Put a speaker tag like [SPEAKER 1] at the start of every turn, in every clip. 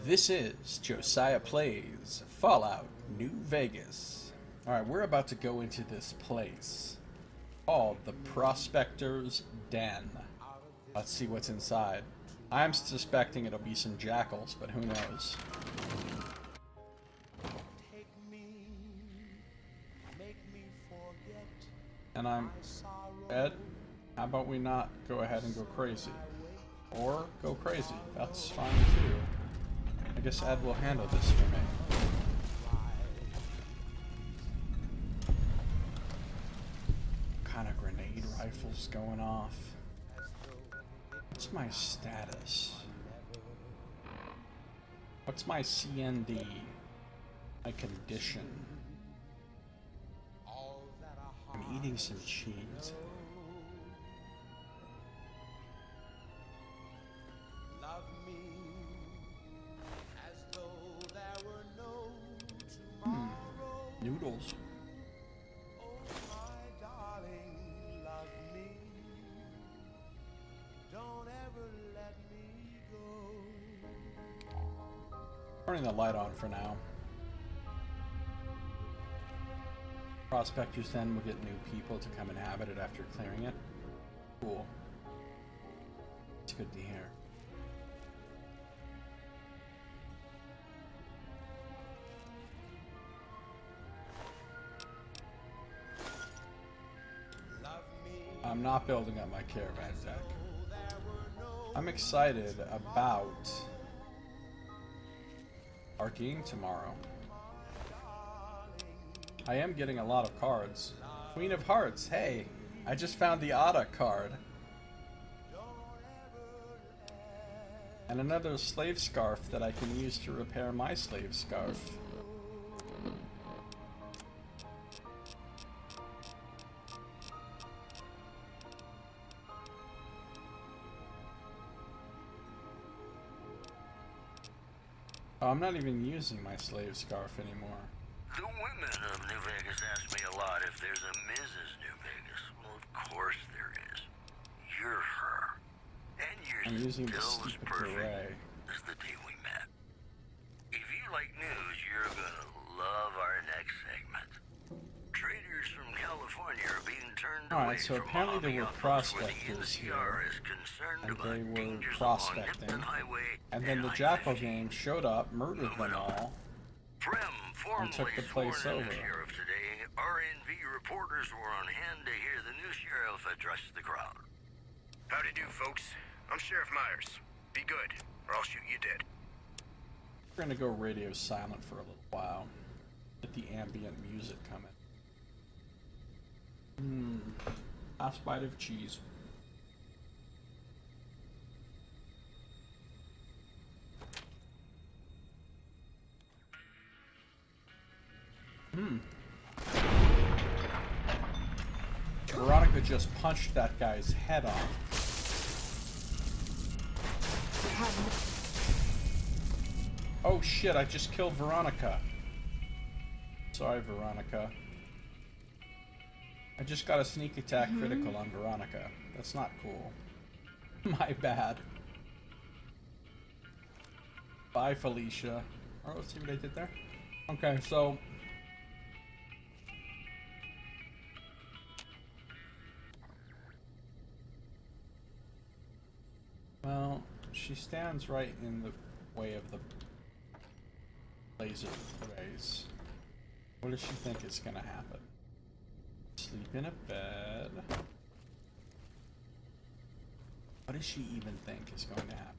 [SPEAKER 1] This is Josiah Plays Fallout New Vegas. Alright, we're about to go into this place called the Prospector's Den. Let's see what's inside. I'm suspecting it'll be some jackals, but who knows. And I'm Ed. How about we not go ahead and go crazy? Or go crazy. That's fine too. I guess Ed will handle this for me. What kind of grenade rifles going off? What's my status? What's my CND? My condition? I'm eating some cheese. Noodles. Turning the light on for now. Prospectors then will get new people to come inhabit it after clearing it. Cool. It's good to hear. I'm not building up my caravan deck. I'm excited about our game tomorrow. I am getting a lot of cards. Queen of Hearts, hey! I just found the Ada card. And another slave scarf that I can use to repair my slave scarf. Oh, I'm not even using my slave scarf anymore.
[SPEAKER 2] The women of New Vegas ask me a lot if there's a Mrs. New Vegas. Well, of course there is. You're her. And you're
[SPEAKER 1] I'm using the
[SPEAKER 2] still as
[SPEAKER 1] stupid
[SPEAKER 2] perfect
[SPEAKER 1] beret.
[SPEAKER 2] as the day we met. If you like news, you're gonna love our next segment. Traders from California are being turned away
[SPEAKER 1] Alright, so
[SPEAKER 2] from
[SPEAKER 1] apparently there were
[SPEAKER 2] Mojave
[SPEAKER 1] prospectors here,
[SPEAKER 2] is concerned
[SPEAKER 1] and
[SPEAKER 2] about
[SPEAKER 1] they were
[SPEAKER 2] dangers
[SPEAKER 1] prospecting,
[SPEAKER 2] along Nipton Highway
[SPEAKER 1] and then the Jackal gang showed up, murdered them all, and took the place over.
[SPEAKER 2] Sheriff today, RNV reporters were on hand to hear the new sheriff address the crowd.
[SPEAKER 3] Howdy do, folks. I'm Sheriff Myers. Be good, or I'll shoot you dead.
[SPEAKER 1] We're gonna go radio silent for a little while. Get the ambient music coming. Last bite of cheese. Veronica just punched that guy's head off. Oh shit, I just killed Veronica. Sorry, Veronica. I just got a sneak attack critical on Veronica. That's not cool. My bad. Bye, Felicia. Oh, let's see what I did there. Okay, so... well, she stands right in the way of the laser rays. What does she think is gonna happen? Sleep in a bed. What does she even think is going to happen?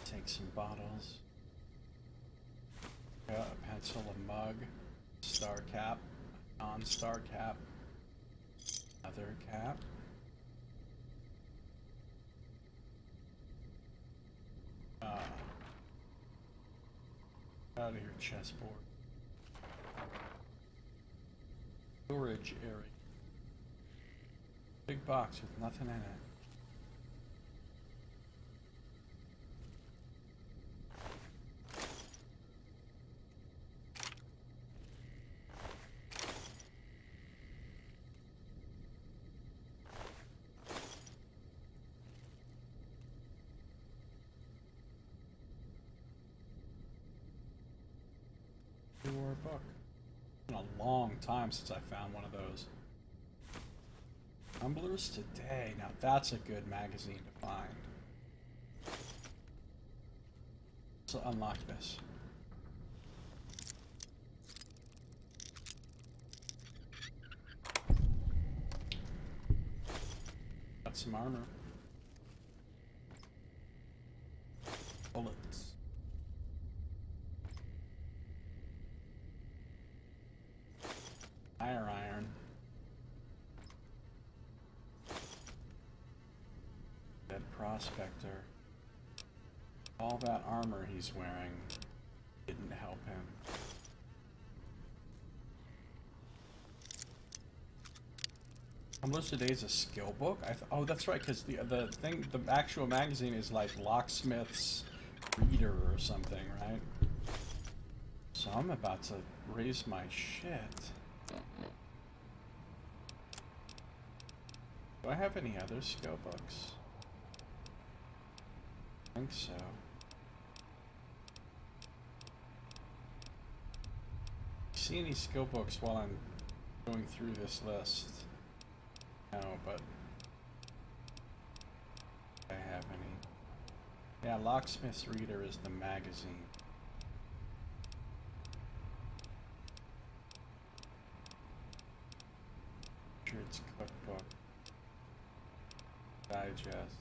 [SPEAKER 1] Take some bottles. A pencil, a mug, star cap, non-star cap, another cap. Out of here, chessboard. Storage area. Big box with nothing in it. book. It's been a long time since I found one of those. Tumblers Today. Now that's a good magazine to find. So unlock this. Got some armor. Bullets. Fire iron. Dead prospector. All that armor he's wearing didn't help him. Tumblers Today's a skill book? Oh, that's right, because the actual magazine is like Locksmith's Reader or something, right? So I'm about to raise my shit. Do I have any other skill books? I think so. See any skill books while I'm going through this list? No, but do I have any? Yeah, Locksmith's Reader is the magazine. Richard's Cookbook. Digest.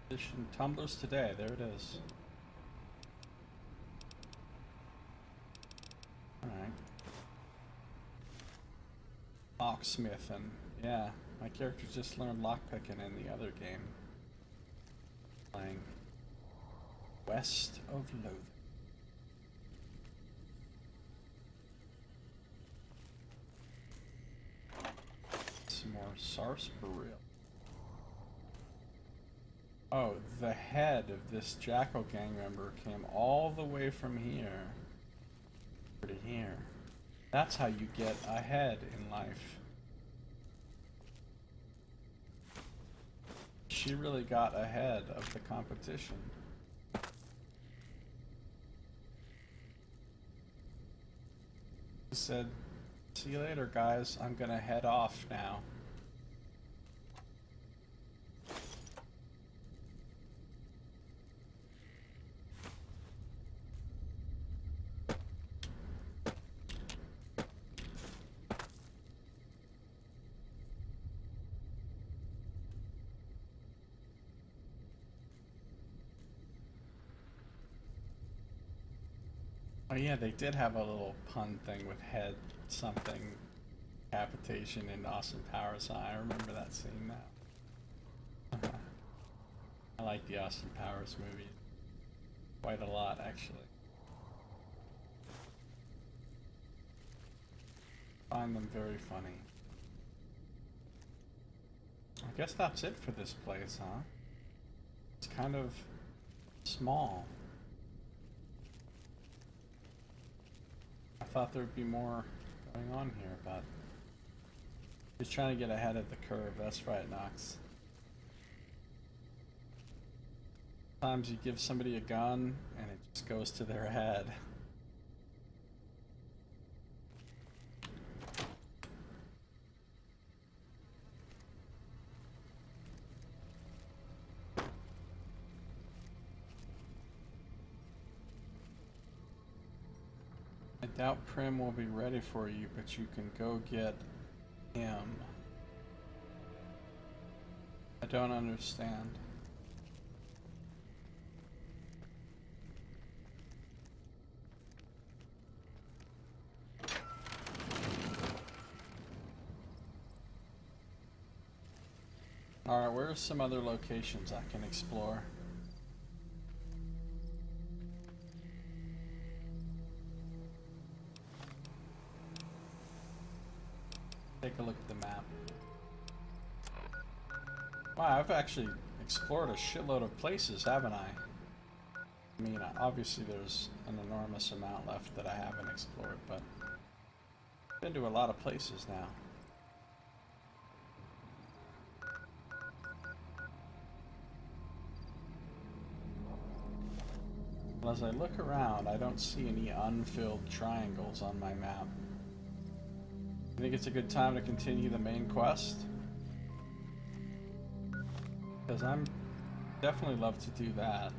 [SPEAKER 1] Edition Tumblers Today, there it is. Alright. Locksmith, and yeah, my character just learned lockpicking in the other game. Playing West of Loathing. Some more sarsaparilla. Oh, the head of this Jackal gang member came all the way from here to here. That's how you get ahead in life. She really got ahead of the competition. He said, "See you later, guys. I'm gonna head off now." Oh yeah, they did have a little pun thing with head something capitation in Austin Powers. I remember that scene now. I like the Austin Powers movies quite a lot, actually. Find them very funny. I guess that's it for this place, huh? It's kind of small. I thought there'd be more going on here, but he's trying to get ahead of the curve. That's right, Knox. Sometimes you give somebody a gun and it just goes to their head. I doubt Prim will be ready for you, but you can go get him. I don't understand. Alright, where are some other locations I can explore? Take a look at the map. Wow, I've actually explored a shitload of places, haven't I? I mean, obviously there's an enormous amount left that I haven't explored, but I've been to a lot of places now. As I look around, I don't see any unfilled triangles on my map. I think it's a good time to continue the main quest. Because I'm definitely love to do that.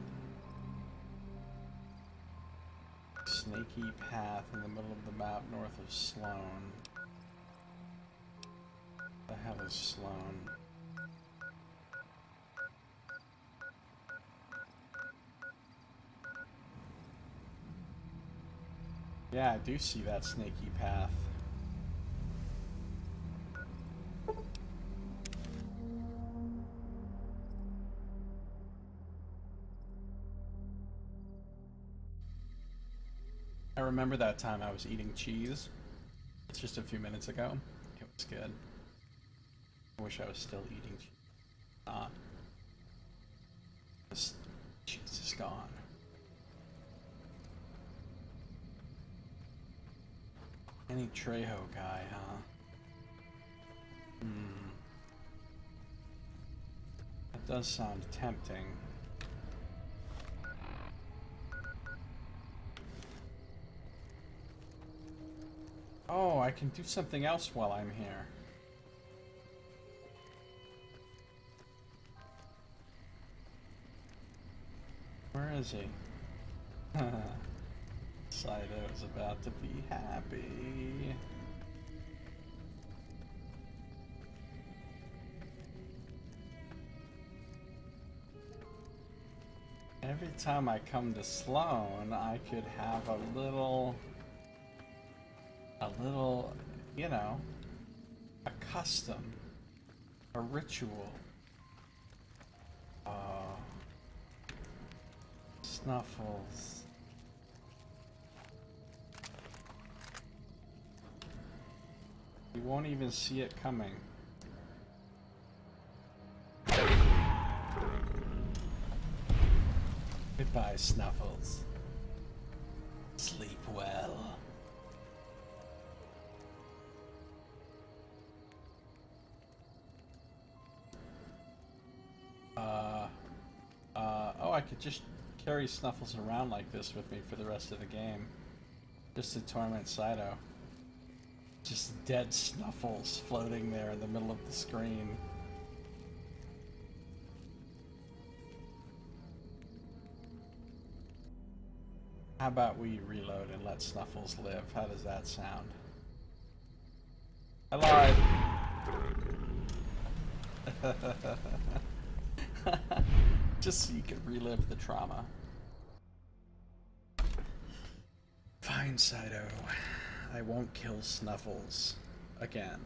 [SPEAKER 1] Snaky path in the middle of the map north of Sloan. What the hell is Sloan? Yeah, I do see that snaky path. I remember that time I was eating cheese. It's just a few minutes ago. It was good. I wish I was still eating cheese. Not. This cheese is gone. Any Trejo guy, huh? That does sound tempting. Oh, I can do something else while I'm here. Where is he? Saito's about to be happy. Every time I come to Sloan, I could have a little, you know, a custom, a ritual. Snuffles. You won't even see it coming. Goodbye, Snuffles. Sleep well. Oh, I could just carry Snuffles around like this with me for the rest of the game. Just to torment Saito. Just dead Snuffles floating there in the middle of the screen. How about we reload and let Snuffles live? How does that sound? I lied. Just so you can relive the trauma. Fine, Saito. I won't kill Snuffles again.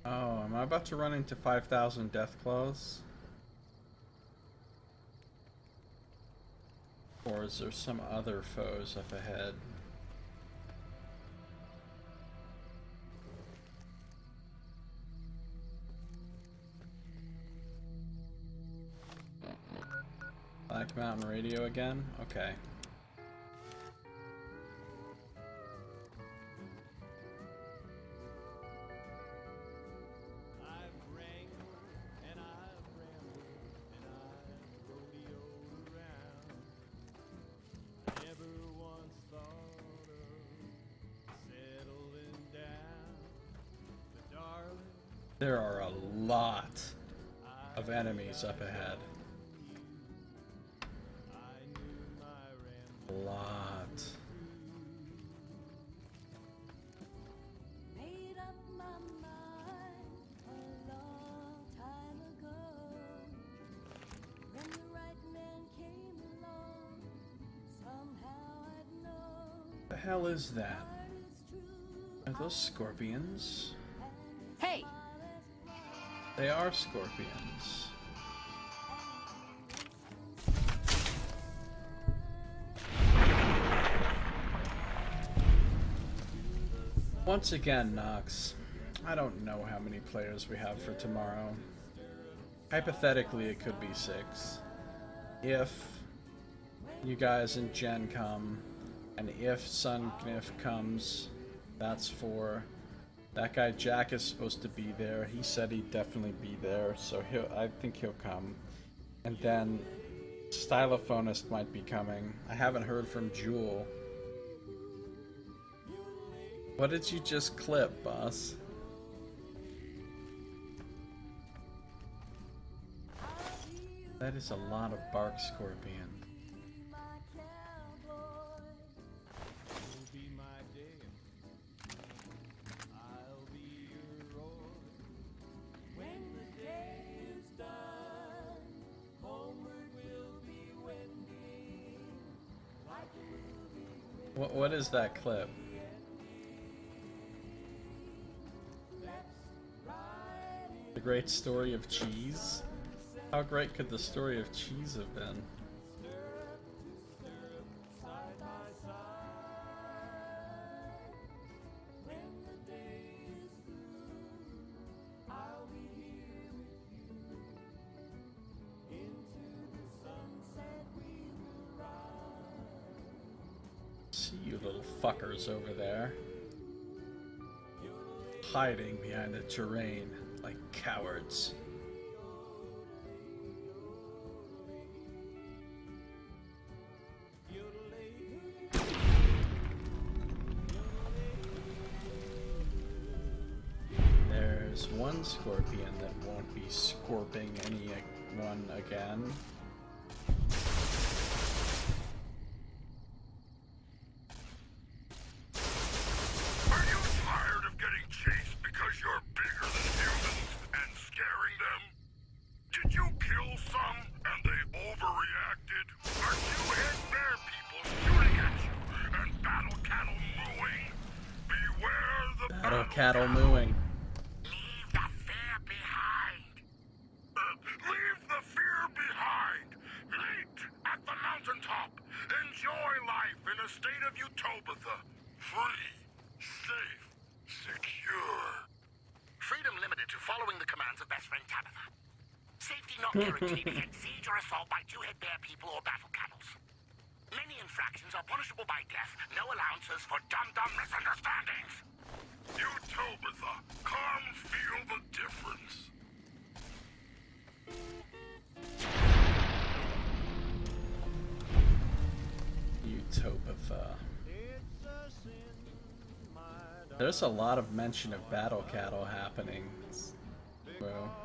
[SPEAKER 1] Oh, am I about to run into 5,000 death claws? Or is there some other foes up ahead? Black Mountain Radio again? Okay. There are a lot of enemies up ahead. A lot.
[SPEAKER 4] Made up my mind a long time ago. When the right man came along, somehow I'd known.
[SPEAKER 1] The hell is that? Are those scorpions?
[SPEAKER 5] Hey!
[SPEAKER 1] They are scorpions. Once again, Nox, I don't know how many players we have for tomorrow. Hypothetically, it could be 6. If you guys and Jen come, And if Sungniff comes, that's for... That guy Jack is supposed to be there. He said he'd definitely be there, so I think he'll come. And then Stylophonist might be coming. I haven't heard from Jewel. What did you just clip, boss? That is a lot of bark scorpion. What is that clip? The great story of cheese? How great could the story of cheese have been? See you little fuckers over there. Hiding behind the terrain like cowards. There's one scorpion that won't be scorping anyone again.
[SPEAKER 3] Are you tired of getting chased because you're bigger than humans and scaring them? Did you kill some and they overreacted? Are two-head bear people shooting at you and battle cattle mooing? Beware the
[SPEAKER 1] Battle cattle mooing.
[SPEAKER 3] Leave the fear behind. Leave the fear behind. Meet at the mountaintop. Enjoy life in a state of utopia. Free, safe, secure. Freedom limited to following the commands of best friend Tabitha. Safety not guaranteed against siege or assault by two-head bear people or battle cattles. Many infractions are punishable by death. No allowances for dumb misunderstandings. Utopia. Come feel the difference.
[SPEAKER 1] Utopia. There's a lot of mention of battle cattle happening. Well,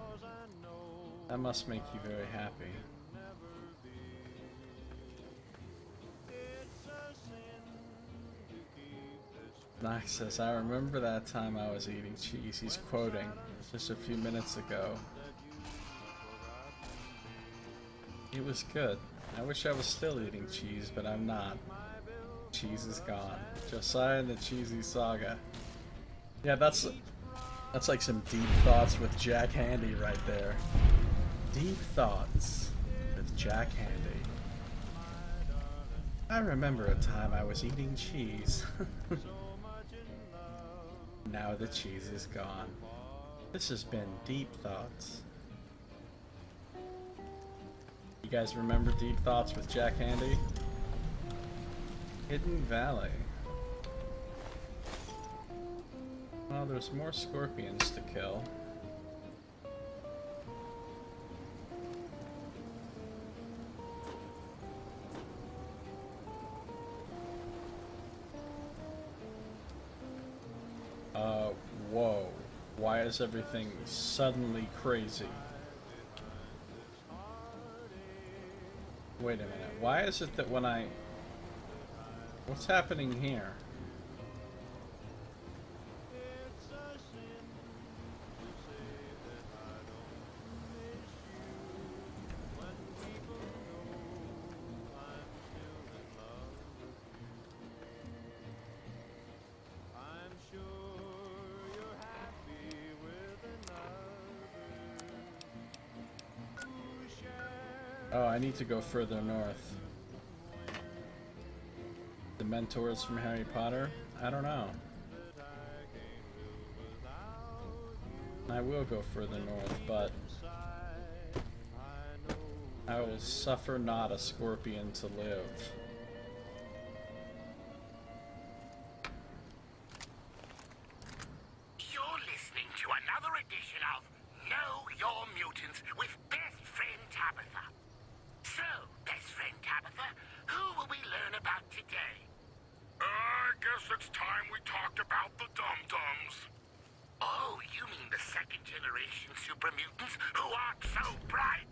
[SPEAKER 1] that must make you very happy. Knox says, I remember that time I was eating cheese. He's quoting just a few minutes ago. It was good. I wish I was still eating cheese, but I'm not. Cheese is gone. Josiah and the Cheesy Saga. Yeah, that's like some deep thoughts with Jack Handy right there. Deep thoughts with Jack Handy. I remember a time I was eating cheese. Now the cheese is gone. This has been Deep Thoughts. You guys remember Deep Thoughts with Jack Handy? Hidden Valley. Well, there's more scorpions to kill. Whoa. Why is everything suddenly crazy? Wait a minute. Why is it that when I... What's happening here? Oh, I need to go further north. The mentors from Harry Potter? I don't know. I will go further north, but I will suffer not a scorpion to live.
[SPEAKER 3] You mean the second-generation super mutants who aren't so bright?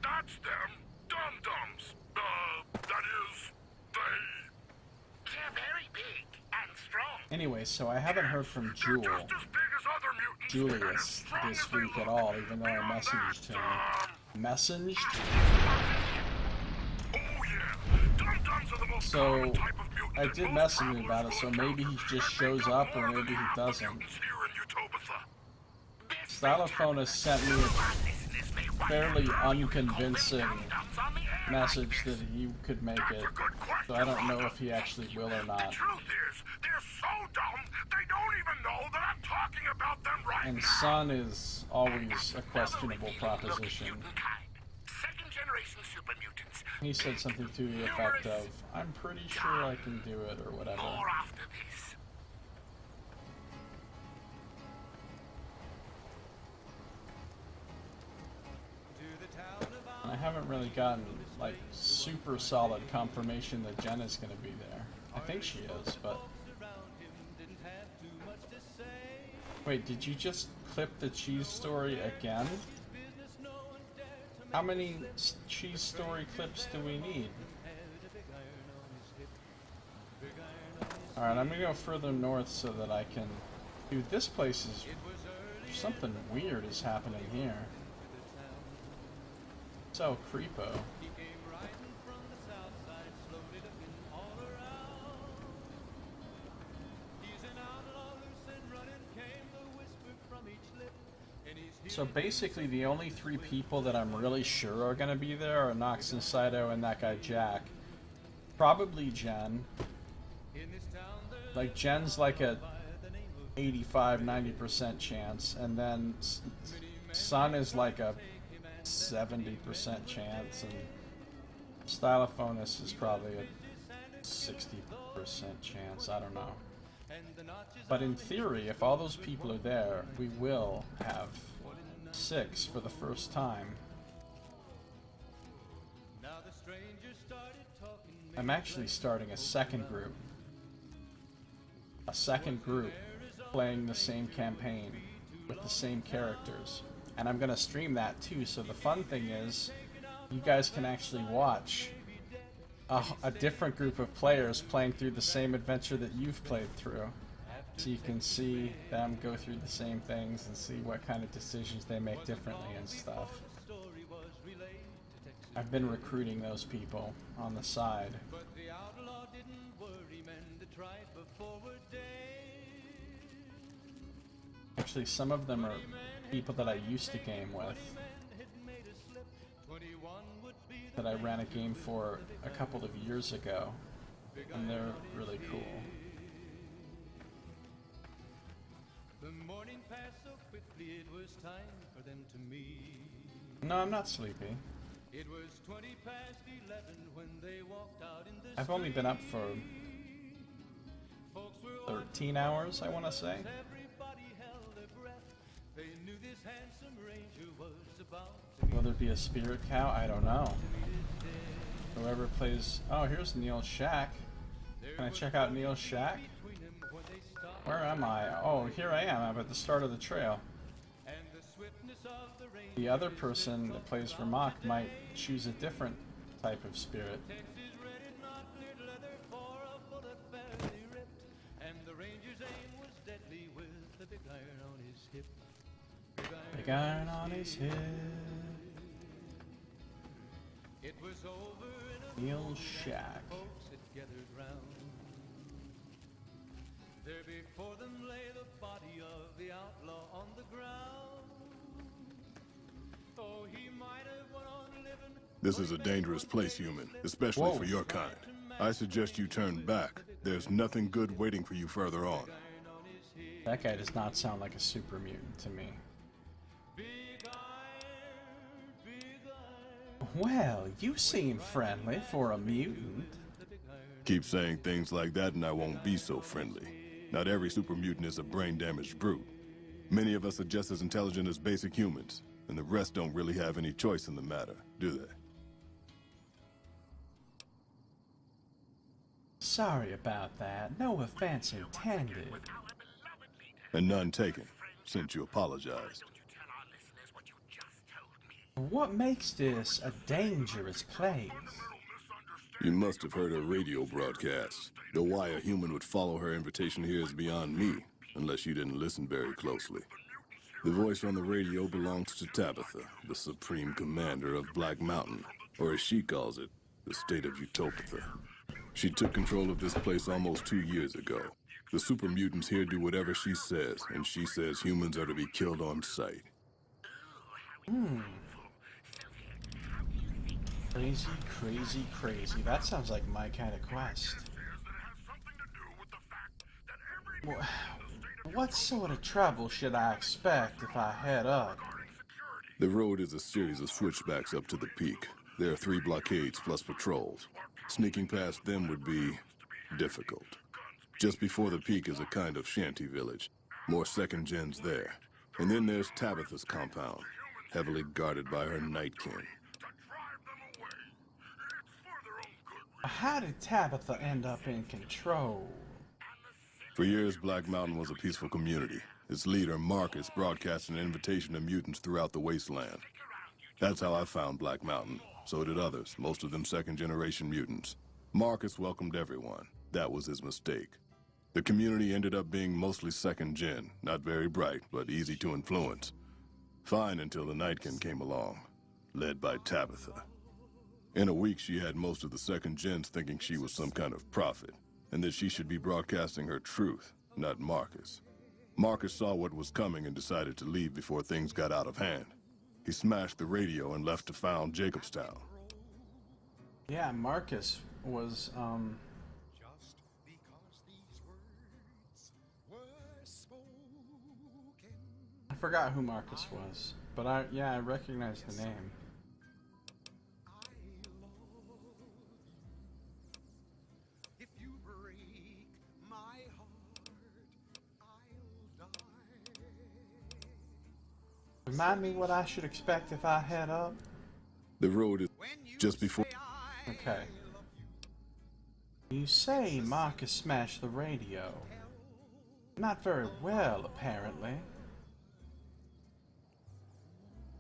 [SPEAKER 3] That's them. Dum-dums. That is, they're very big and strong.
[SPEAKER 1] Anyway, so I haven't heard from
[SPEAKER 3] They're just as big as other mutants. and as
[SPEAKER 1] Julius
[SPEAKER 3] strong
[SPEAKER 1] this
[SPEAKER 3] as they
[SPEAKER 1] week at
[SPEAKER 3] look.
[SPEAKER 1] all, even though I
[SPEAKER 3] Beyond
[SPEAKER 1] messaged
[SPEAKER 3] that,
[SPEAKER 1] him. Messaged?
[SPEAKER 3] Oh yeah, dum-dums are the most
[SPEAKER 1] So,
[SPEAKER 3] common type of mutant
[SPEAKER 1] I
[SPEAKER 3] that
[SPEAKER 1] did
[SPEAKER 3] most
[SPEAKER 1] message him
[SPEAKER 3] travelers
[SPEAKER 1] about it,
[SPEAKER 3] will
[SPEAKER 1] so maybe he
[SPEAKER 3] encounter,
[SPEAKER 1] just
[SPEAKER 3] and
[SPEAKER 1] shows
[SPEAKER 3] make
[SPEAKER 1] up, or
[SPEAKER 3] more than
[SPEAKER 1] maybe he
[SPEAKER 3] half the
[SPEAKER 1] doesn't.
[SPEAKER 3] mutants here in Utopia. This
[SPEAKER 1] Stylophonus sent me
[SPEAKER 3] our listeners may
[SPEAKER 1] a
[SPEAKER 3] wonder
[SPEAKER 1] fairly
[SPEAKER 3] how you can call them
[SPEAKER 1] unconvincing
[SPEAKER 3] dum-dums on the air
[SPEAKER 1] message
[SPEAKER 3] like
[SPEAKER 1] that
[SPEAKER 3] this.
[SPEAKER 1] he could make
[SPEAKER 3] That's
[SPEAKER 1] it,
[SPEAKER 3] a good question,
[SPEAKER 1] so I don't know
[SPEAKER 3] Rhonda.
[SPEAKER 1] if he actually will or
[SPEAKER 3] The
[SPEAKER 1] not.
[SPEAKER 3] truth is, they're so dumb, they don't even know that I'm talking about them right
[SPEAKER 1] And
[SPEAKER 3] now.
[SPEAKER 1] Sun is always a questionable proposition.
[SPEAKER 3] Second-generation super mutants.
[SPEAKER 1] He said something to the effect of, I'm pretty sure I can do it, or whatever.
[SPEAKER 3] More after this.
[SPEAKER 1] And I haven't really gotten, like, super solid confirmation that Jenna's gonna be there. I think she is, but... Wait, did you just clip the cheese story again? How many cheese story clips do we need? Alright, I'm gonna go further north so that I can... Dude, this place is... Something weird is happening here. So creepo. So basically the only three people that I'm really sure are gonna be there are Nox and Saito and that guy Jack. Probably Jen. Like Jen's like a 85-90% chance, and then Sun is like a 70% chance, and Stylophonus is probably a 60% chance, I don't know. But in theory, if all those people are there, we will have 6 for the first time. I'm actually starting a second group. A second group playing the same campaign with the same characters. And I'm gonna stream that too, so the fun thing is you guys can actually watch a different group of players playing through the same adventure that you've played through. So you can see them go through the same things and see what kind of decisions they make differently and stuff. I've been recruiting those people on the side. Actually, some of them are people that I used to game with, that I ran a game for a couple of years ago, and they're really cool. No, I'm not sleepy. I've only been up for 13 hours, I want to say. Will there be a spirit cow? I don't know. Whoever plays... Oh, here's Neil's shack. Can I check out Neil's shack? Where am I? Oh, here I am. I'm at the start of the trail. The other person that plays for Mock might choose a different type of spirit. Big iron on his hip. Neil's shack. There before them lay the body of the outlaw on the ground.
[SPEAKER 3] Oh, he might have went on living. This is a dangerous place, human, especially
[SPEAKER 1] Whoa.
[SPEAKER 3] for your kind. I suggest you turn back. There's nothing good waiting for you further on.
[SPEAKER 1] That guy does not sound like a super mutant to me. Well, you seem friendly for a mutant.
[SPEAKER 3] Keep saying things like that and I won't be so friendly. Not every super mutant is a brain-damaged brute. Many of us are just as intelligent as basic humans, and the rest don't really have any choice in the matter, do they?
[SPEAKER 1] Sorry about that. No offense intended.
[SPEAKER 3] And none taken.
[SPEAKER 5] since you apologized.
[SPEAKER 1] What makes this a dangerous place?
[SPEAKER 5] You must have heard her radio broadcasts. Though why a human would follow her invitation here is beyond me, unless you didn't listen very closely. The voice on the radio belongs to Tabitha, the supreme commander of Black Mountain, or as she calls it, the state of Utopia. She took control of this place almost 2 years ago. The super mutants here do whatever she says, and she says humans are to be killed on sight.
[SPEAKER 1] Crazy, crazy, crazy. That sounds like my kind of quest. What sort of trouble should I expect if I head up?
[SPEAKER 5] The road is a series of switchbacks up to the peak. There are 3 blockades plus patrols. Sneaking past them would be difficult. Just before the peak is a kind of shanty village. More second gens there. And then there's Tabitha's compound, heavily guarded by her nightkin.
[SPEAKER 1] How did Tabitha end up in control?
[SPEAKER 5] For years, Black Mountain was a peaceful community. Its leader, Marcus, broadcast an invitation to mutants throughout the wasteland. That's how I found Black Mountain. So did others, most of them second-generation mutants. Marcus welcomed everyone. That was his mistake. The community ended up being mostly second-gen, not very bright, but easy to influence. Fine until the Nightkin came along, led by Tabitha. In a week, she had most of the second-gens thinking she was some kind of prophet, and that she should be broadcasting her truth, not Marcus. Marcus saw what was coming and decided to leave before things got out of hand. He smashed the radio and left to found Jacobstown.
[SPEAKER 1] Yeah, Marcus was, I forgot who Marcus was, but I recognize the name. Remind me what I should expect if I head up?
[SPEAKER 5] The road is just before...
[SPEAKER 1] Okay. You say Marcus smashed the radio. Not very well, apparently.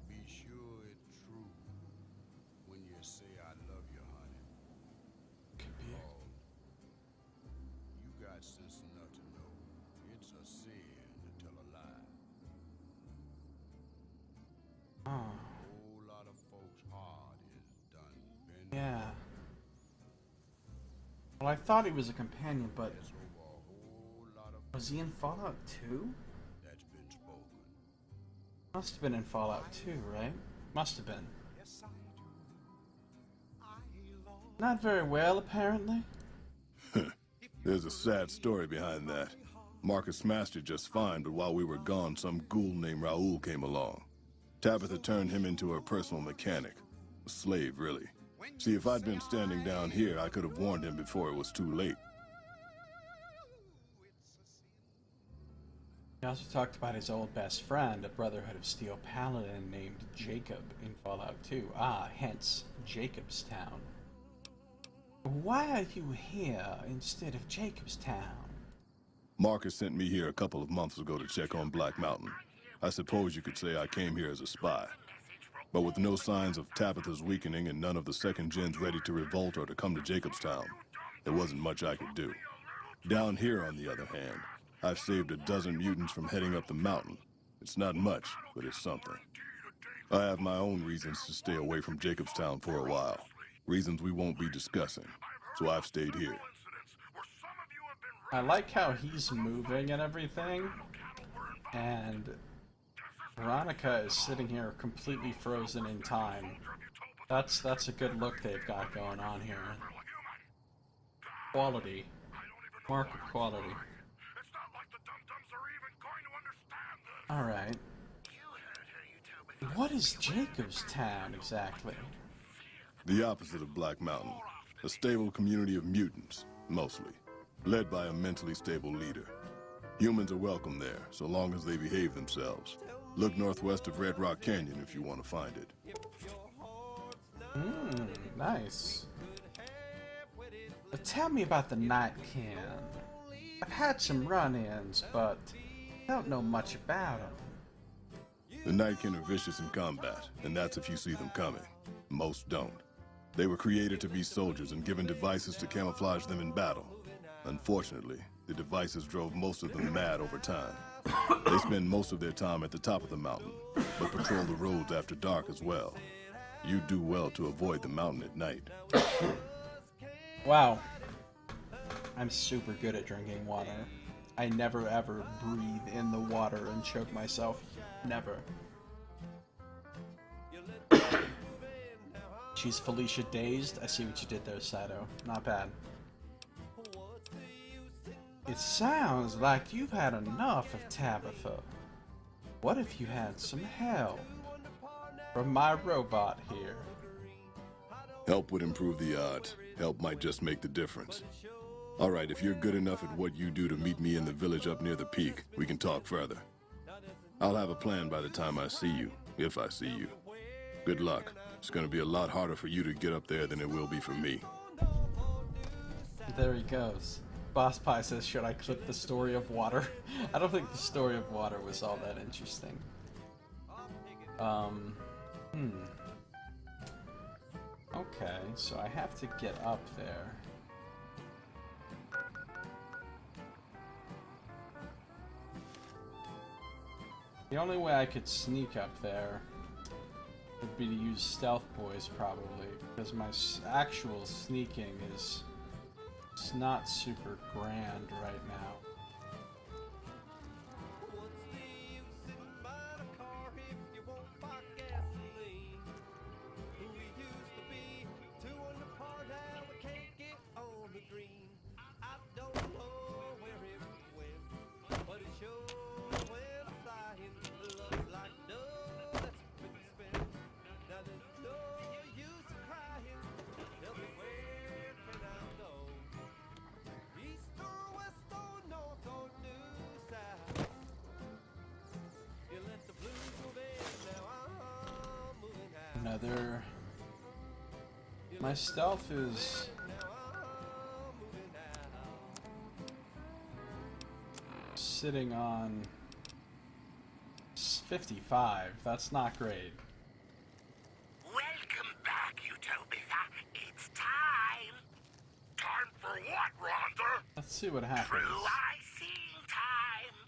[SPEAKER 6] Be sure it's true when you say I love you, honey.
[SPEAKER 1] Could be.
[SPEAKER 6] You got sense enough to know it's a sin to tell a lie.
[SPEAKER 1] Oh,
[SPEAKER 6] A whole lot of folks' heart is done been
[SPEAKER 1] yeah. Well, I thought he was a companion, but
[SPEAKER 6] over a whole lot of
[SPEAKER 1] was he in Fallout 2?
[SPEAKER 6] that's been spoken.
[SPEAKER 1] Must have been in Fallout 2, right? Must have been. Not very well, apparently.
[SPEAKER 5] There's a sad story behind that. Marcus smashed it just fine, but while we were gone, some ghoul named Raoul came along. Tabitha turned him into her personal mechanic. A slave, really. See, if I'd been standing down here, I could have warned him before it was too late.
[SPEAKER 1] He also talked about his old best friend, a Brotherhood of Steel paladin named Jacob in Fallout 2. Ah, hence Jacobstown. Why are you here instead of Jacobstown?
[SPEAKER 5] Marcus sent me here a couple of months ago to check on Black Mountain. I suppose you could say I came here as a spy. But with no signs of Tabitha's weakening and none of the second gens ready to revolt or to come to Jacobstown, there wasn't much I could do. Down here, on the other hand, I've saved a dozen mutants from heading up the mountain. It's not much, but it's something. I have my own reasons to stay away from Jacobstown for a while. Reasons we won't be discussing. So I've stayed here.
[SPEAKER 1] I like how he's moving and everything, and Veronica is sitting here completely frozen in time. That's a good look they've got going on here. Quality. Market quality. Alright. What is Jacobstown exactly?
[SPEAKER 5] The opposite of Black Mountain. A stable community of mutants, mostly. Led by a mentally stable leader. Humans are welcome there, so long as they behave themselves. Look northwest of Red Rock Canyon if you want to find it.
[SPEAKER 1] Nice. But tell me about the Nightkin. I've had some run-ins, but I don't know much about them.
[SPEAKER 5] The Nightkin are vicious in combat, and that's if you see them coming. Most don't. They were created to be soldiers and given devices to camouflage them in battle. Unfortunately, the devices drove most of them mad over time. They spend most of their time at the top of the mountain, but patrol the roads after dark as well. You do well to avoid the mountain at night.
[SPEAKER 1] Wow. I'm super good at drinking water. I never ever breathe in the water and choke myself. Never. She's Felicia dazed. I see what you did there, Sato. Not bad. It sounds like you've had enough of Tabitha. What if you had some help from my robot here?
[SPEAKER 5] Help would improve the odds. Help might just make the difference. Alright, if you're good enough at what you do to meet me in the village up near the peak, we can talk further. I'll have a plan by the time I see you, if I see you. Good luck. It's gonna be a lot harder for you to get up there than it will be for me.
[SPEAKER 1] There he goes. Boss Pie says, should I clip the story of water? I don't think the story of water was all that interesting. Okay, so I have to get up there. The only way I could sneak up there would be to use Stealth Boys, probably, because my actual sneaking is it's not super grand right now. Another. My stealth is sitting on 55. That's not great.
[SPEAKER 3] Welcome back, Utopia. It's time. Time for what, Rhonda?
[SPEAKER 1] Let's see what happens.
[SPEAKER 3] True eye-seeing time.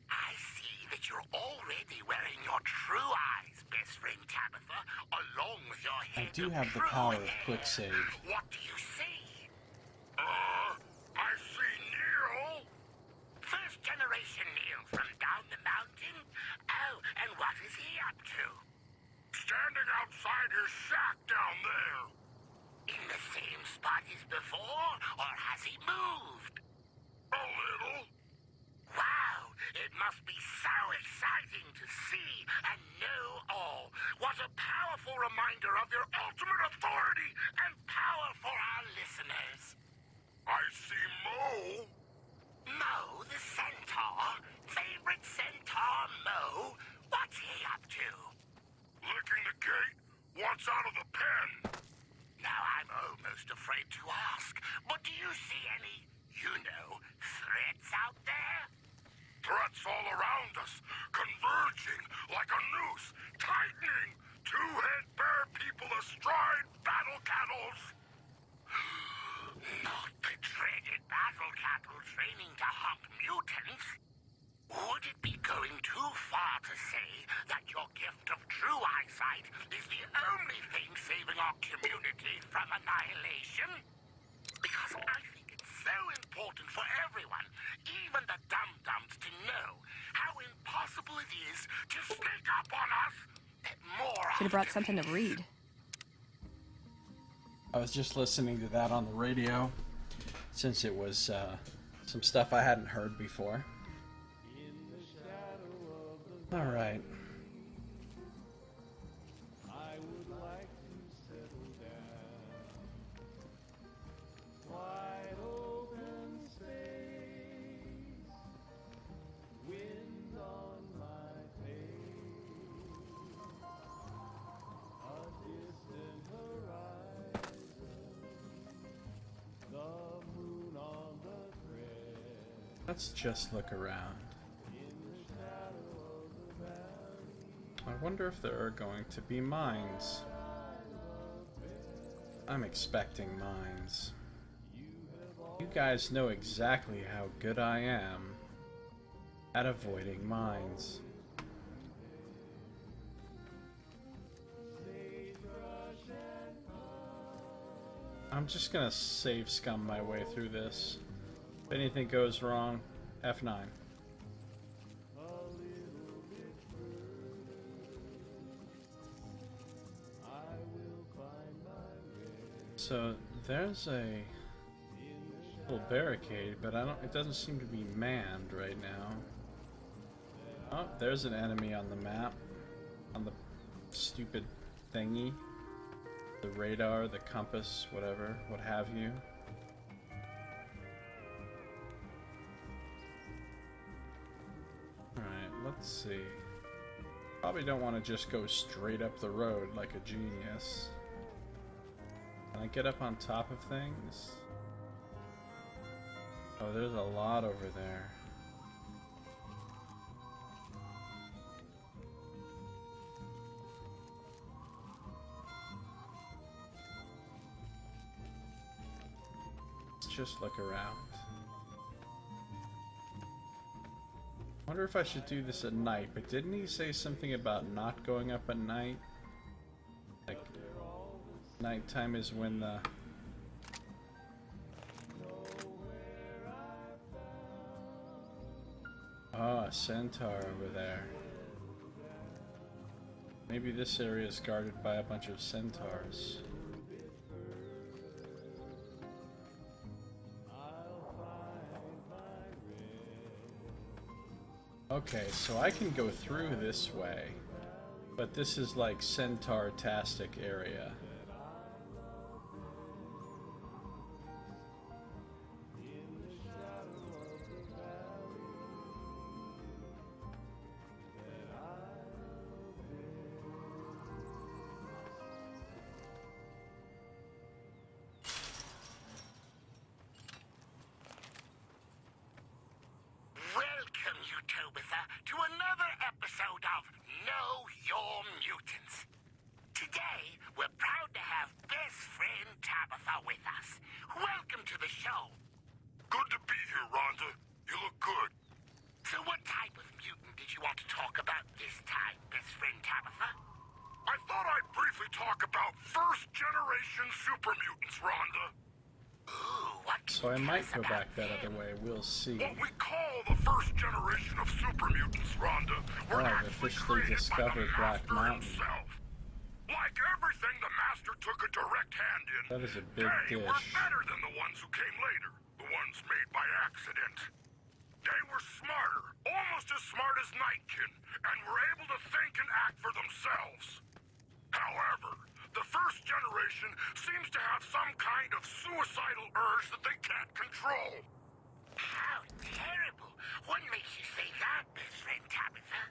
[SPEAKER 3] I see that you're already wearing your true eyes, best friend Tabitha, along with your
[SPEAKER 1] I
[SPEAKER 3] head
[SPEAKER 1] do
[SPEAKER 3] of
[SPEAKER 1] have the
[SPEAKER 3] true
[SPEAKER 1] power of
[SPEAKER 3] hair.
[SPEAKER 1] quick save.
[SPEAKER 3] What do you see? I see Neil. First generation Neil from down the mountain? Oh, and what is he up to? Standing outside his shack down there. In the same spot as before, or has he moved? A little. Wow, it must be so exciting to see and know all. What a powerful reminder of your ultimate authority and power for our listeners. I see Mo. Mo, the centaur? Favorite centaur, Mo? What's he up to? Licking the gate. Wants out of the pen. Now, I'm almost afraid to ask, but do you see any, threats out there? Threats all around us, converging like a noose, tightening. Two-head bear people astride battle cattles. Not the dreaded battle cattle training to hunt mutants. Would it be going too far to say that your gift of true eyesight is the only thing saving our community from annihilation? Because I think it's so important for everyone, even the dum-dums, to know how impossible it is to sneak up on us more
[SPEAKER 7] Should have brought something to read.
[SPEAKER 1] I was just listening to that on the radio, since it was some stuff I hadn't heard before. All right. Let's just look around. I wonder if there are going to be mines. I'm expecting mines. You guys know exactly how good I am at avoiding mines. I'm just gonna save scum my way through this. If anything goes wrong, F9. So there's a little barricade, but it doesn't seem to be manned right now. Oh, there's an enemy on the map, on the stupid thingy. The radar, the compass, whatever, what have you. Alright, let's see. Probably don't want to just go straight up the road like a genius. Can I get up on top of things? Oh, there's a lot over there. Let's just look around. I wonder if I should do this at night, but didn't he say something about not going up at night? Like, nighttime is when the... Oh, a centaur over there. Maybe this area is guarded by a bunch of centaurs. Okay, so I can go through this way, but this is like centaur-tastic area.
[SPEAKER 3] Welcome, Utopia, to another episode of Know Your Mutants. Today, we're proud to have best friend Tabitha with us. Welcome to the show. Good to be here, Rhonda. You look good. So what type of mutant did you want to talk about this time, best friend Tabitha? I thought I'd briefly talk about first-generation super mutants, Rhonda. Ooh, what can
[SPEAKER 1] So I
[SPEAKER 3] you tell
[SPEAKER 1] might
[SPEAKER 3] us
[SPEAKER 1] go
[SPEAKER 3] about
[SPEAKER 1] back that
[SPEAKER 3] them?
[SPEAKER 1] other way, we'll see.
[SPEAKER 3] What we call the first generation of super mutants, Rhonda, were
[SPEAKER 1] Oh, I've
[SPEAKER 3] actually
[SPEAKER 1] officially
[SPEAKER 3] created
[SPEAKER 1] discovered
[SPEAKER 3] by the
[SPEAKER 1] Black
[SPEAKER 3] Master
[SPEAKER 1] Mountain.
[SPEAKER 3] himself. Like everything, the Master took a direct hand in.
[SPEAKER 1] That is a big
[SPEAKER 3] They were
[SPEAKER 1] dish.
[SPEAKER 3] better than the ones who came later, the ones made by accident. They were smarter, almost as smart as Nightkin, and were able to think and act for themselves. However, the first generation seems to have some kind of suicidal urge that they can't control. How terrible! What makes you say that, best friend Tabitha?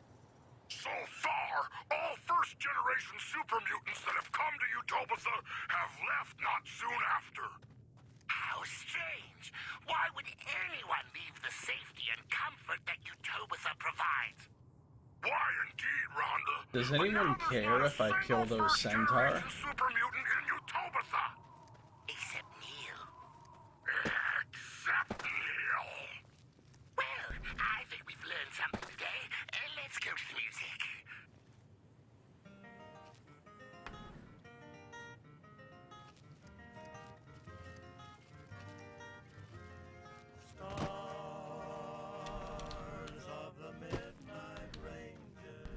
[SPEAKER 3] So far, all first-generation super mutants that have come to Utopia have left not soon after. How strange! Why would anyone leave the safety and comfort that Utopia provides? Why indeed, Rhonda?
[SPEAKER 1] Does
[SPEAKER 3] But
[SPEAKER 1] anyone
[SPEAKER 3] now there's
[SPEAKER 1] care
[SPEAKER 3] not a
[SPEAKER 1] if I
[SPEAKER 3] single
[SPEAKER 1] kill those centaur?
[SPEAKER 3] first-generation super mutant in Utopia. Except Neil. Except Neil. Well, I think we've learned something today. Let's go to the music.
[SPEAKER 6] Stars of the Midnight Ranges,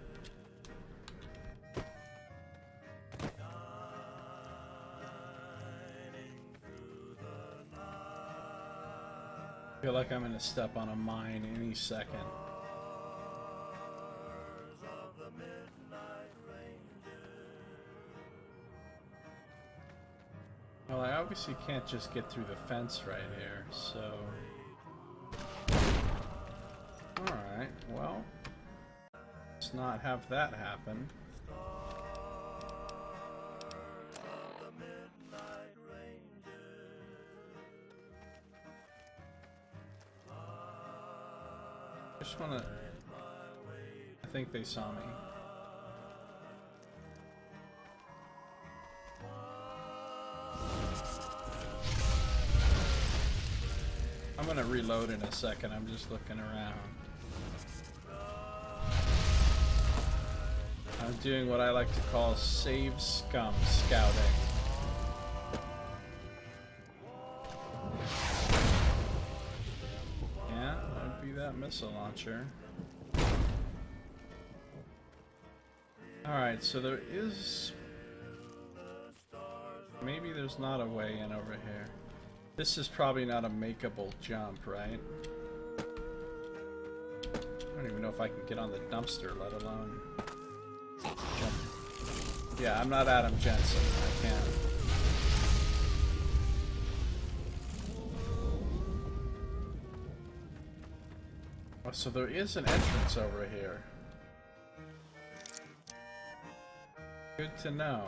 [SPEAKER 6] shining through the night.
[SPEAKER 1] I feel like I'm gonna step on a mine any second.
[SPEAKER 6] Stars of the Midnight Ranges.
[SPEAKER 1] Well, I obviously can't just get through the fence right here, so... Alright, well... Let's not have that happen. I just wanna... I think they saw me. I'm gonna reload in a second. I'm just looking around. I'm doing what I like to call save scum scouting. Yeah, that'd be that missile launcher. Alright, so there is... Maybe there's not a way in over here. This is probably not a makeable jump, right? I don't even know if I can get on the dumpster, let alone jump. Yeah, I'm not Adam Jensen. I can't. Oh, so there is an entrance over here. Good to know.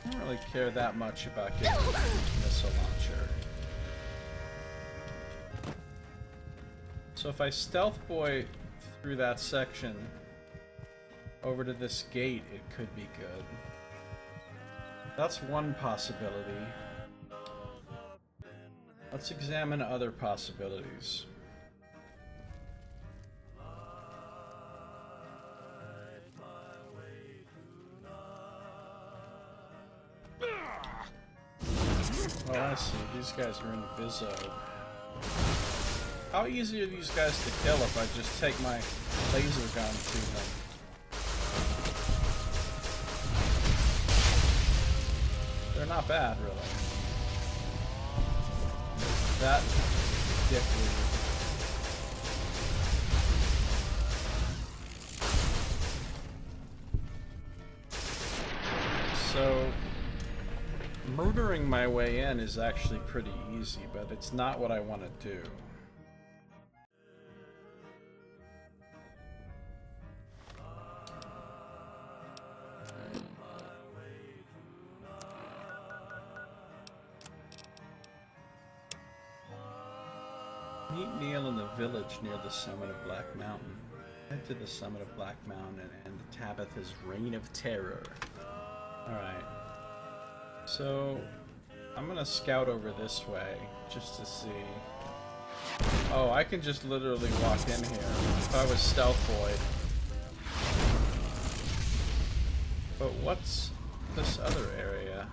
[SPEAKER 1] I don't really care that much about getting a missile launcher. So if I stealth boy through that section over to this gate, it could be good. That's one possibility. Let's examine other possibilities. Oh, I see. These guys are in Vizzo. How easy are these guys to kill if I just take my laser gun to them? They're not bad, really. That dickweed. So, murdering my way in is actually pretty easy, but it's not what I want to do. Meet Neil in the village near the summit of Black Mountain. Head to the summit of Black Mountain and end Tabitha's reign of terror. Alright. So, I'm gonna scout over this way, just to see. Oh, I can just literally walk in here, if I was stealth boyed. But what's this other area?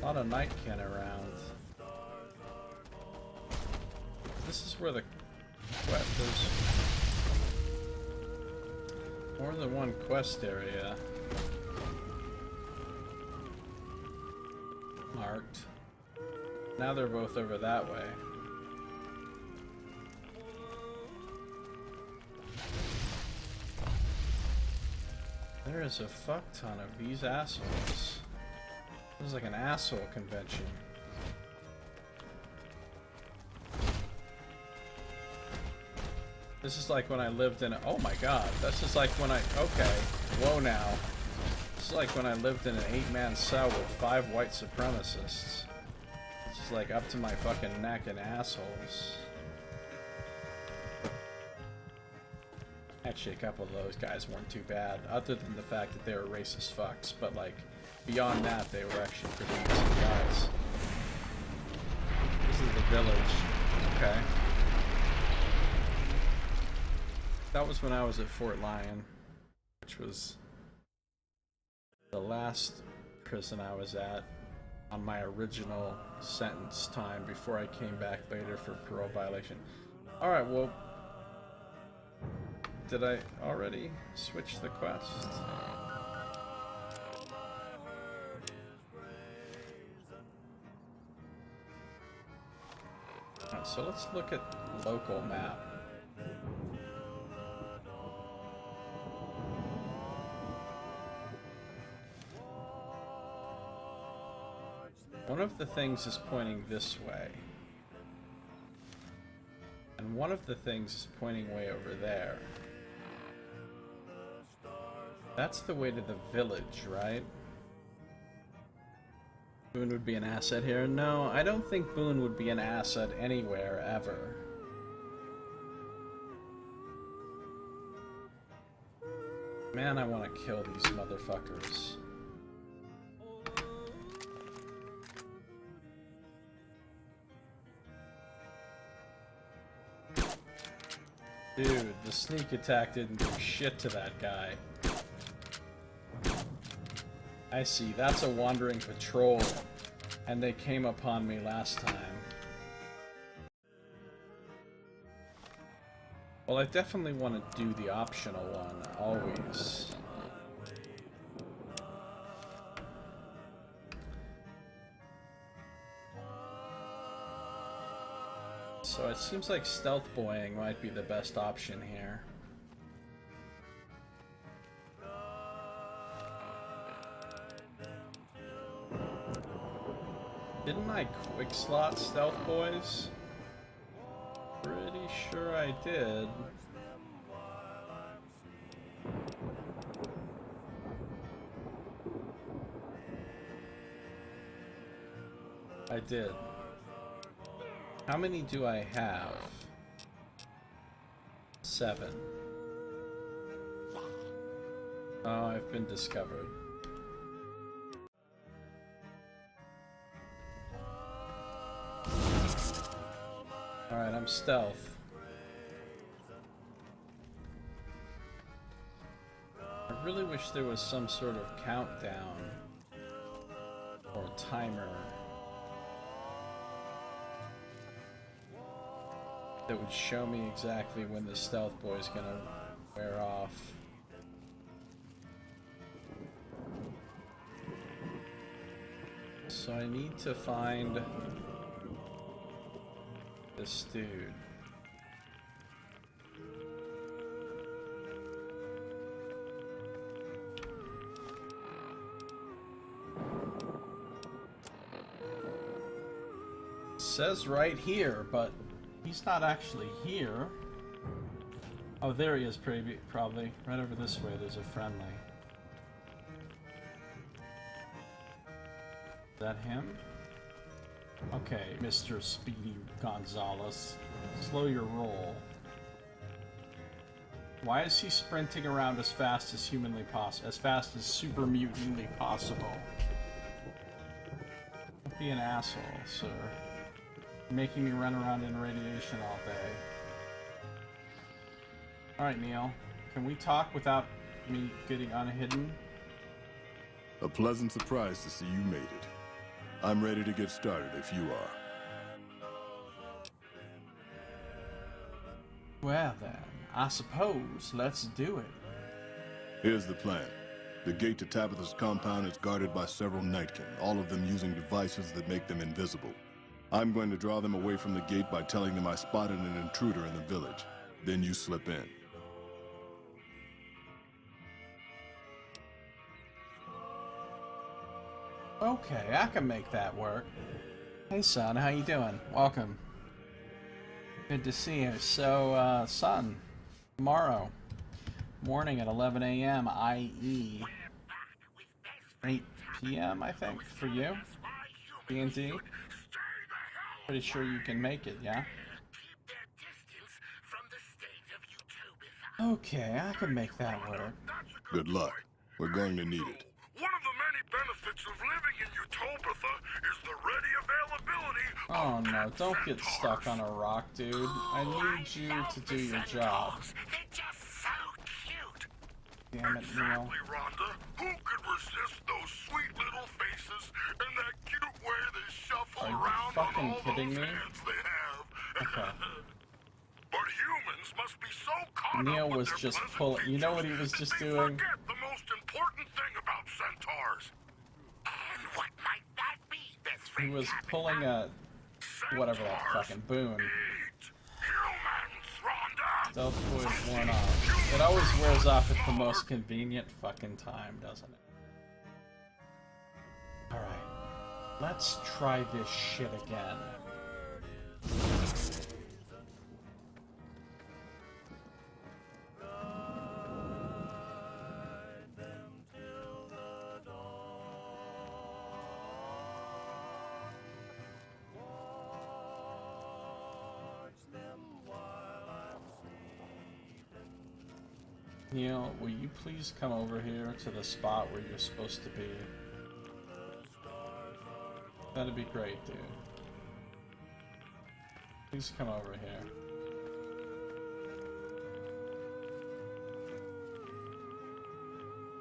[SPEAKER 1] A lot of nightkin around. This is where the there's more than one quest area marked. Now they're both over that way. There is a fuck ton of these assholes. This is like an asshole convention. This is like when I lived in a, oh my god, that's just like when I, okay, whoa now. This is like when I lived in an 8-man cell with 5 white supremacists. This is like up to my fucking neck in assholes. Actually, a couple of those guys weren't too bad, other than the fact that they were racist fucks, but like, beyond that, they were actually pretty decent guys. This is the village, okay. That was when I was at Fort Lyon, which was the last prison I was at on my original sentence time before I came back later for parole violation. Alright, well, did I already switch the quest? Alright, so let's look at local map. One of the things is pointing this way. And one of the things is pointing way over there. That's the way to the village, right? Boone would be an asset here. No, I don't think Boone would be an asset anywhere, ever. Man, I want to kill these motherfuckers. Dude, the sneak attack didn't do shit to that guy. I see, that's a wandering patrol, and they came upon me last time. Well, I definitely want to do the optional one, always. So it seems like stealth boying might be the best option here. Didn't I quick slot stealth boys? Pretty sure I did. I did. How many do I have? 7. Oh, I've been discovered. Alright, I'm stealth. I really wish there was some sort of countdown or timer that would show me exactly when the stealth boy is gonna wear off. So I need to find this dude. It says right here, but he's not actually here. Oh, there he is, probably. Right over this way, there's a friendly. Is that him? Okay, Mr. Speedy Gonzalez. Slow your roll. Why is he sprinting around as fast as humanly possible? As fast as super mutantly possible? Don't be an asshole, sir. You're making me run around in radiation all day. Alright, Neil. Can we talk without me getting unhidden?
[SPEAKER 5] A pleasant surprise to see you made it. I'm ready to get started if you are.
[SPEAKER 1] Well then, I suppose let's do it.
[SPEAKER 5] Here's the plan. The gate to Tabitha's compound is guarded by several Nightkin, all of them using devices that make them invisible. I'm going to draw them away from the gate by telling them I spotted an intruder in the village. Then you slip in.
[SPEAKER 1] Okay, I can make that work. Hey son, how you doing? Welcome. Good to see you. So, son, tomorrow morning at 11 a.m., i.e. 8 p.m., I think, for you? D&D? Pretty sure you can make it, yeah? Okay, I can make that work.
[SPEAKER 5] Good luck. We're going to need it.
[SPEAKER 3] One of the many benefits of living in Utopia is the ready availability
[SPEAKER 1] Oh
[SPEAKER 3] of
[SPEAKER 1] no,
[SPEAKER 3] pets
[SPEAKER 1] don't
[SPEAKER 3] and
[SPEAKER 1] get
[SPEAKER 3] cars.
[SPEAKER 1] stuck on a rock, dude. I need you to do your job.
[SPEAKER 2] They're just so cute.
[SPEAKER 1] Damn it, Neil.
[SPEAKER 3] Exactly, Rhonda. Who could resist those sweet little faces and that cute way they shuffle
[SPEAKER 1] Are you
[SPEAKER 3] around
[SPEAKER 1] fucking
[SPEAKER 3] on all
[SPEAKER 1] kidding
[SPEAKER 3] those
[SPEAKER 1] me?
[SPEAKER 3] hands they have?
[SPEAKER 1] Okay.
[SPEAKER 3] But humans must be so caught
[SPEAKER 1] Neil
[SPEAKER 3] up with
[SPEAKER 1] was
[SPEAKER 3] their
[SPEAKER 1] just
[SPEAKER 3] pleasant
[SPEAKER 1] pull. You know what he
[SPEAKER 3] features
[SPEAKER 1] was
[SPEAKER 3] that
[SPEAKER 1] just
[SPEAKER 3] they
[SPEAKER 1] doing?
[SPEAKER 3] forget the most important thing about centaurs.
[SPEAKER 2] And what might that be, best
[SPEAKER 1] He
[SPEAKER 2] friend?
[SPEAKER 1] was pulling a whatever that
[SPEAKER 3] Centaurs
[SPEAKER 1] fucking boon.
[SPEAKER 3] eat humans, Rhonda.
[SPEAKER 1] Stealth boy's worn off. It always wears off at the most convenient fucking time, doesn't it? Alright. Let's try this shit again. Neil, will you please come over here to the spot where you're supposed to be? That'd be great, dude. Please come over here.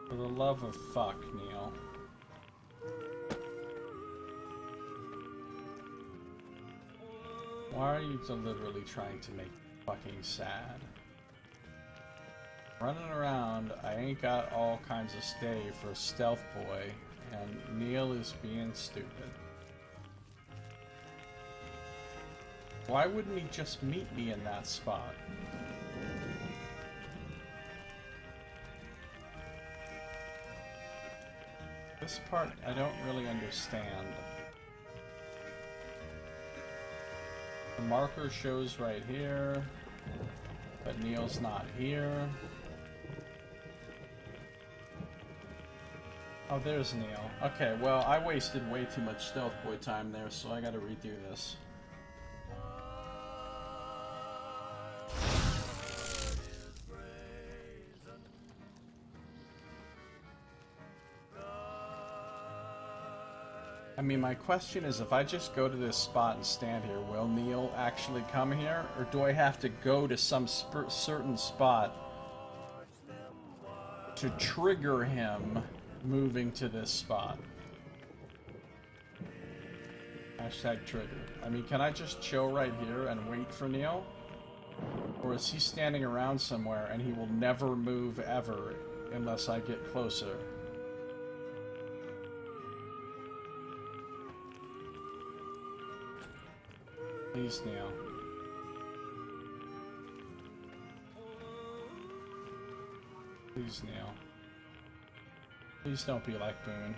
[SPEAKER 1] For the love of fuck, Neil. Why are you deliberately trying to make me fucking sad? Running around, I ain't got all kinds of stay for a stealth boy, and Neil is being stupid. Why wouldn't he just meet me in that spot? This part I don't really understand. The marker shows right here, but Neil's not here. Oh, there's Neil. Okay, well, I wasted way too much stealth boy time there, so I gotta redo this. I mean, my question is, if I just go to this spot and stand here, will Neil actually come here? Or do I have to go to some certain spot to trigger him moving to this spot? Hashtag trigger. I mean, can I just chill right here and wait for Neil? Or is he standing around somewhere and he will never move ever unless I get closer? Please, Neil. Please, Neil. Please don't be like Boone.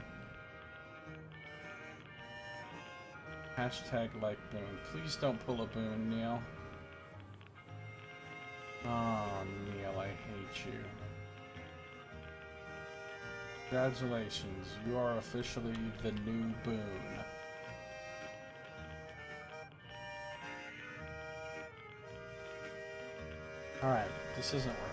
[SPEAKER 1] Hashtag like Boone. Please don't pull a Boone, Neil. Oh, Neil, I hate you. Congratulations, you are officially the new Boone. Alright, this isn't working.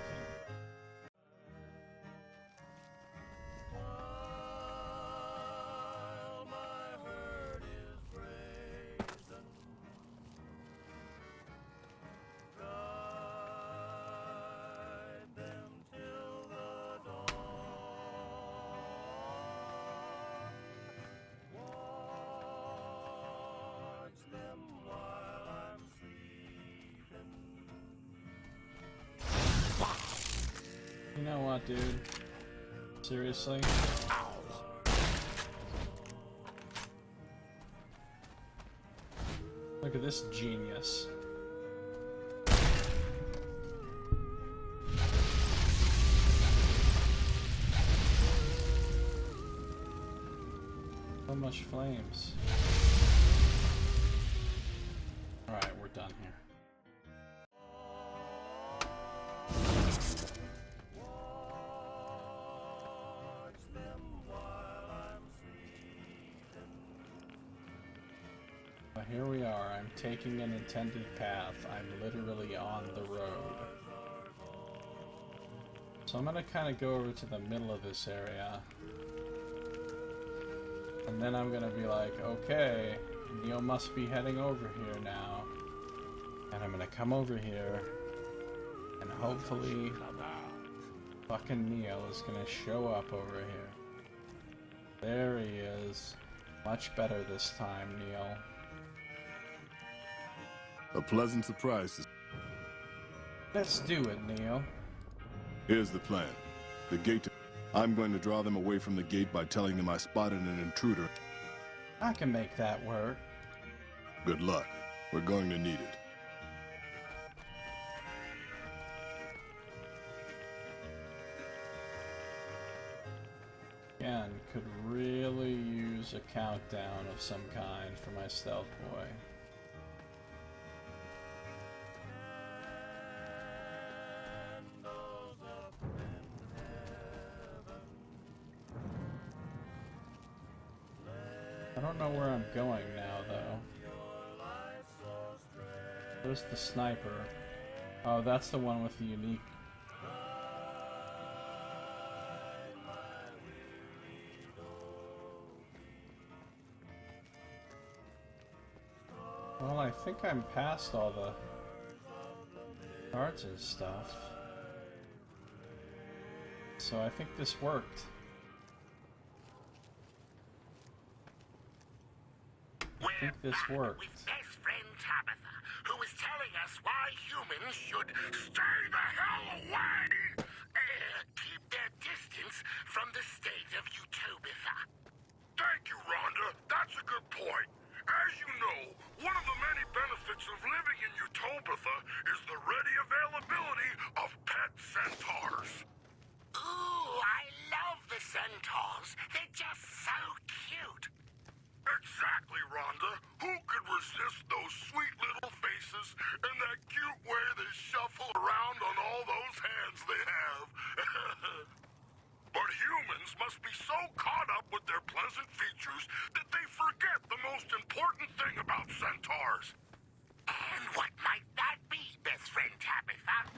[SPEAKER 1] You know what, dude? Seriously? Look at this genius. So much flames. Alright, we're done here. Here we are, I'm taking an intended path. I'm literally on the road. So I'm gonna kind of go over to the middle of this area. And then I'm gonna be like, okay, Neil must be heading over here now. And I'm gonna come over here, and hopefully fucking Neil is gonna show up over here. There he is. Much better this time, Neil.
[SPEAKER 5] A pleasant surprise.
[SPEAKER 1] Let's do it, Neil.
[SPEAKER 5] Here's the plan. The gate. I'm going to draw them away from the gate by telling them I spotted an intruder.
[SPEAKER 1] I can make that work.
[SPEAKER 5] Good luck. We're going to need it.
[SPEAKER 1] Again, could really use a countdown of some kind for my stealth boy. I don't know where I'm going now, though. Where's the sniper? Oh, that's the one with the unique... Well, I think I'm past all the cards and stuff. So I think this worked. I think this worked.
[SPEAKER 3] With best friend Tabitha, who was telling us why humans should stay the hell away, keep their distance from the state of Utopia. Thank you, Rhonda. That's a good point. As you know, one of the many benefits of living in Utopia is the ready availability of pet centaurs. Ooh, I love the centaurs. They're just so cute. Exactly, Rhonda. Who could resist those sweet little faces and that cute way they shuffle around on all those hands they have? But humans must be so caught up with their pleasant features that they forget the most important thing about centaurs. And what might that be, best friend Tabitha?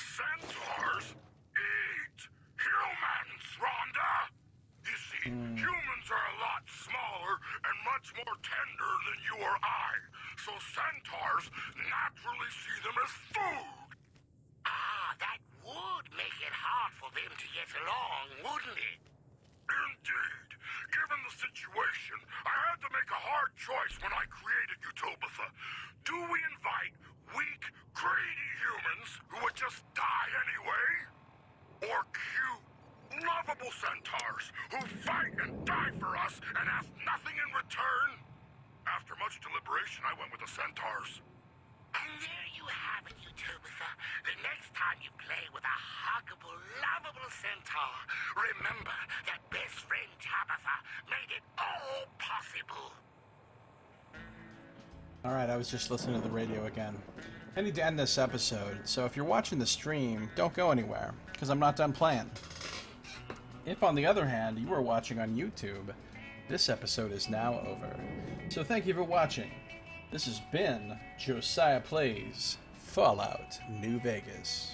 [SPEAKER 3] Centaurs eat humans, Rhonda! You see, humans are a lot smaller and much more tender than you or I, so centaurs naturally see them as food. Ah, that would make it hard for them to get along, wouldn't it? Indeed. Given the situation, I had to make a hard choice when I created Utopia. Do we invite weak, greedy humans who would just die anyway? Or cute, lovable centaurs who fight and die for us and ask nothing in return? After much deliberation, I went with the centaurs. And there you have it, Utopia. The next time you play with a huggable, lovable centaur, remember that best friend Tabitha made it all possible.
[SPEAKER 1] Alright, I was just listening to the radio again. I need to end this episode, so if you're watching the stream, don't go anywhere, because I'm not done playing. If, on the other hand, you are watching on YouTube, this episode is now over. So thank you for watching. This has been Josiah Plays Fallout New Vegas.